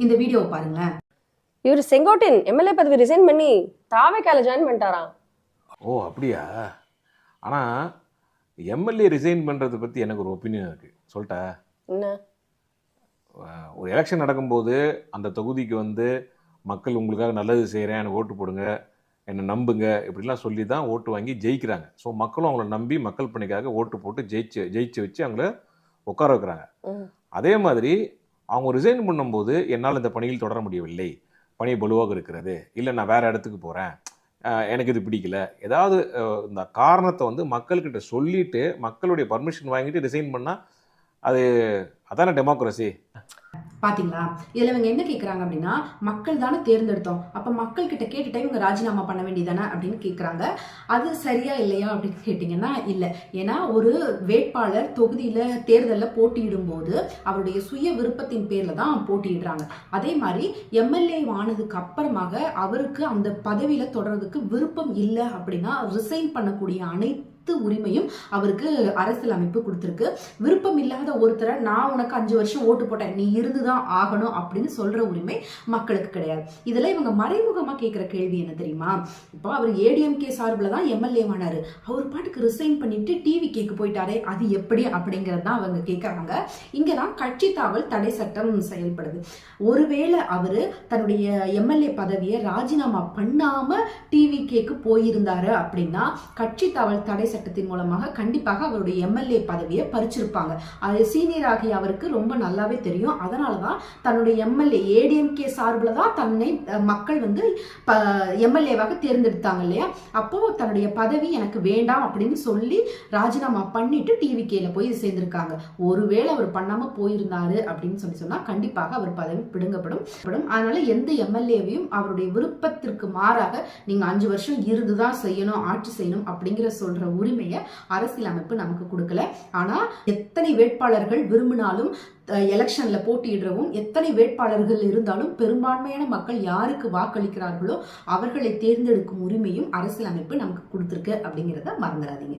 இந்த வீடியோவை பாருங்களேன். இவர் செங்கோட்டையன் எம்எல்ஏ பதவி ரிசைன் பண்ணி தாவேக்கால ஜாயின் பண்ணிட்டாராம். ஓ அப்படியா? ஆனால் எம்எல்ஏ ரிசைன் பண்ணுறதை பற்றி எனக்கு ஒரு ஒப்பீனியன் இருக்குது. சொல்லிட்டா? என்ன? ஒரு எலெக்ஷன் நடக்கும்போது அந்த தொகுதிக்கு வந்து மக்கள் உங்களுக்காக நல்லது செய்கிறேன், எனக்கு ஓட்டு போடுங்க, என்னை நம்புங்க, இப்படிலாம் சொல்லி தான் ஓட்டு வாங்கி ஜெயிக்கிறாங்க. ஸோ மக்களும் அவங்கள நம்பி மக்கள் பணிக்காக ஓட்டு போட்டு ஜெயிச்சு வச்சு அவங்கள உட்கார வைக்கிறாங்க. அதே மாதிரி அவங்க ரிசைன் பண்ணும்போது என்னால் இந்த பணியில் தொடர முடியவில்லை, பணி பலுவாக இருக்கிறது, இல்லை நான் வேறு இடத்துக்கு போகிறேன், எனக்கு இது பிடிக்கல, ஏதாவது இந்த காரணத்தை வந்து மக்கள்கிட்ட சொல்லிவிட்டு மக்களுடைய பர்மிஷன் வாங்கிட்டு ரிசைன் பண்ணால் அது அதான டெமோக்ரஸி. பாத்தீங்களா? இதுல இவங்க என்ன கேக்குறாங்க அப்படின்னா, மக்கள் தானே தேர்ந்தெடுத்தோம், அப்ப மக்கள் கிட்ட கேட்டுட்டே இவங்க ராஜினாமா பண்ண வேண்டியதானே அப்படின்னு கேக்குறாங்க. அது சரியா இல்லையா அப்படின்னு கேட்டீங்கன்னா இல்ல. ஏன்னா ஒரு வேட்பாளர் தொகுதியில தேர்தலில் போட்டியிடும் போது அவருடைய சுய விருப்பத்தின் பேர்ல தான் போட்டியிடுறாங்க. அதே மாதிரி எம்எல்ஏ ஆனதுக்கு அப்புறமாக அவருக்கு அந்த பதவியில தொடர்றதுக்கு விருப்பம் இல்லை அப்படின்னா ரிசைன் பண்ணக்கூடிய அனைத்து உரிமையும் அவருக்கு அரசியல் அமைப்பு கொடுத்திருக்கு. விருப்பம் இல்லாத ஒருத்தரை நான் உனக்கு 5 வருஷம் ஓட்டு போட்டேன், நீ இருந்துதான் ஆகணும் அப்படின்னு சொல்ற உரிமை மக்களுக்கு கிடையாது. இதுல இவங்க மறைமுகமா கேட்கிற கேள்வி என்ன தெரியுமா? இப்போ அவர் ஏடிஎம்கே சார்பில் தான் எம்எல்ஏ ஆனாரு, அவர் பாட்டுக்கு ரிசைன் பண்ணிட்டு டிவி கேக்கு போயிட்டாரே, அது எப்படி அப்படிங்கறது தான் அவங்க கேட்கறாங்க. இங்கதான் கட்சி தாவல் தடை சட்டம் செயல்படுது. ஒருவேளை அவரு தன்னுடைய எம்எல்ஏ பதவியை ராஜினாமா பண்ணாம டிவி கேக்கு போயிருந்தாரு அப்படின்னா கட்சி தாவல் தடை சட்டத்தின் மூலமாக கண்டிப்பாக அவருடைய எம்எல்ஏ பதவியை பறிச்சிருப்பாங்க. அது சீனியர் ஆகிய அவருக்கு ரொம்ப நல்லாவே தெரியும். அதனாலதான் தன்னுடைய எம்எல்ஏ ஏடிஎம்கே சார்பில் தான் தன்னை மக்கள் வந்து எம்எல்ஏவாக தேர்ந்தெடுத்தாங்க இல்லையா? அப்போ தன்னுடைய பதவி எனக்கு வேண்டாம் அப்படின்னு சொல்லி ராஜினாமா பண்ணிட்டு டிவிகேல போய் சேர்ந்திருக்காங்க. ஒருவேளை அவர் பண்ணாம போயிருந்தாரு அப்படின்னு சொன்னா கண்டிப்பாக அவர் பதவி பிடுங்கப்படும். அதனால எந்த எம்எல்ஏவையும் அவருடைய விருப்பத்திற்கு மாறாக நீங்க 5 வருஷம் இருந்துதான் செய்யணும், ஆட்சி செய்யணும் அப்படிங்கிற சொல்ற உரிமையை அரசியல் அமைப்பு நமக்கு கொடுக்கல. ஆனா எத்தனை வேட்பாளர்கள் விரும்பினாலும் எலெக்ஷன்ல போட்டியிடவும், எத்தனை வேட்பாளர்கள் இருந்தாலும் பெரும்பான்மையான மக்கள் யாருக்கு வாக்களிக்கிறார்களோ அவர்களை தேர்ந்தெடுக்கும் உரிமையும் அரசியல் அமைப்பு நமக்கு கொடுத்திருக்கு அப்படிங்கிறத மறந்துடாதீங்க.